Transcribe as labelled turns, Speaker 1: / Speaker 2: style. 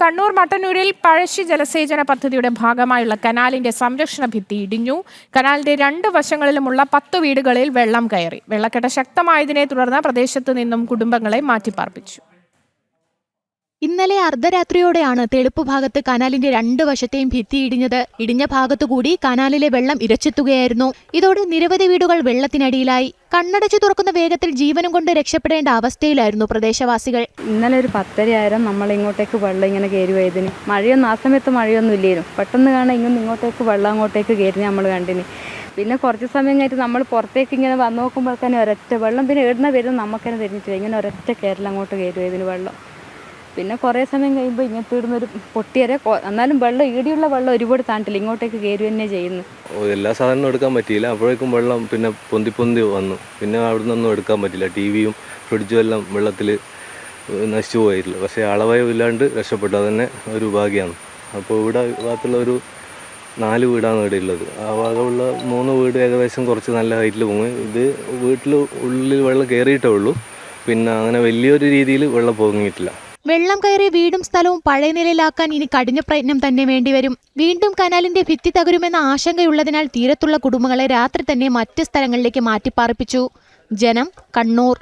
Speaker 1: കണ്ണൂർ മട്ടന്നൂരിൽ പഴശ്ശി ജലസേചന പദ്ധതിയുടെ ഭാഗമായുള്ള കനാലിന്റെ സംരക്ഷണ ഭിത്തി ഇടിഞ്ഞു. കനാലിന്റെ 2 വശങ്ങളിലുമുള്ള 10 വീടുകളിൽ വെള്ളം കയറി. വെള്ളക്കെട്ട് ശക്തമായതിനെ തുടർന്ന് പ്രദേശത്തു നിന്നും കുടുംബങ്ങളെ മാറ്റിപ്പാർപ്പിച്ചു.
Speaker 2: ഇന്നലെ അർദ്ധരാത്രിയോടെയാണ് തെളുപ്പ് ഭാഗത്ത് കനാലിന്റെ 2 വശത്തെയും ഭിത്തി ഇടിഞ്ഞത്. ഇടിഞ്ഞ ഭാഗത്തുകൂടി കനാലിലെ വെള്ളം ഇരച്ചെത്തുകയായിരുന്നു. ഇതോടെ നിരവധി വീടുകൾ വെള്ളത്തിനടിയിലായി. കണ്ണടച്ചു തുറക്കുന്ന വേഗത്തിൽ ജീവനും കൊണ്ട് രക്ഷപ്പെടേണ്ട അവസ്ഥയിലായിരുന്നു പ്രദേശവാസികൾ.
Speaker 3: ഇന്നലെ ഒരു 10:30 നമ്മൾ ഇങ്ങോട്ടേക്ക് വെള്ളം ഇങ്ങനെ കയറി പോയതിന് മഴയൊന്നും ആ സമയത്ത് മഴയൊന്നും ഇല്ലായിരുന്നു. പെട്ടെന്ന് കാണാൻ ഇങ്ങോട്ടേക്ക് വെള്ളം അങ്ങോട്ടേക്ക് കയറി നമ്മൾ കണ്ടിന്. പിന്നെ കുറച്ച് സമയം കഴിഞ്ഞിട്ട് നമ്മൾ പുറത്തേക്ക് ഇങ്ങനെ വന്ന് നോക്കുമ്പോഴേക്കാണ് ഒരൊറ്റ വെള്ളം. പിന്നെ എവിടുന്ന വരും നമുക്കെന്നെ തിരിഞ്ഞിട്ടില്ല. ഇങ്ങനെ ഒരൊറ്റ കയറിൽ അങ്ങോട്ട് കയറി പോയതിന് വെള്ളം. പിന്നെ കുറേ സമയം കഴിയുമ്പോൾ ഇങ്ങനത്തെ ഇടുന്നൊരു പൊട്ടിയരെ, എന്നാലും വെള്ളം ഈടിയുള്ള വെള്ളം ഒരുപാട് താണ്ടില്ല, ഇങ്ങോട്ടേക്ക് കയറി തന്നെ ചെയ്യുന്നു.
Speaker 4: എല്ലാ സാധനവും എടുക്കാൻ പറ്റിയില്ല. അപ്പോഴേക്കും വെള്ളം പിന്നെ പൊന്തി വന്നു. പിന്നെ അവിടെ നിന്നൊന്നും എടുക്കാൻ പറ്റില്ല. ടിവിയും ഫ്രിഡ്ജും എല്ലാം വെള്ളത്തിൽ നശിച്ചു പോയില്ല. പക്ഷേ അളവയും ഇല്ലാണ്ട് രക്ഷപ്പെട്ടു. അതന്നെ ഒരു ഭാഗ്യമാണ്. അപ്പോൾ ഇവിടെ ഭാഗത്തുള്ള ഒരു 4 വീടാണ് ഇവിടെ ഉള്ളത്. ആ ഭാഗമുള്ള 3 വീട് ഏകദേശം കുറച്ച് നല്ല ഹൈറ്റിൽ പോകും. ഇത് വീട്ടിൽ ഉള്ളിൽ വെള്ളം കയറിയിട്ടേ ഉള്ളൂ. പിന്നെ അങ്ങനെ വലിയൊരു രീതിയിൽ വെള്ളം പൊങ്ങിയിട്ടില്ല.
Speaker 2: വെള്ളം കയറിയ വീടും സ്ഥലവും പഴയ നിലയിലാക്കാൻ ഇനി കഠിന പ്രയത്നം തന്നെ വേണ്ടിവരും. വീണ്ടും കനാലിന്റെ ഭിത്തി തകരുമെന്ന ആശങ്കയുള്ളതിനാൽ തീരത്തുള്ള കുടുംബങ്ങളെ രാത്രി തന്നെ മറ്റ് സ്ഥലങ്ങളിലേക്ക് മാറ്റിപ്പാർപ്പിച്ചു. ജനം, കണ്ണൂർ.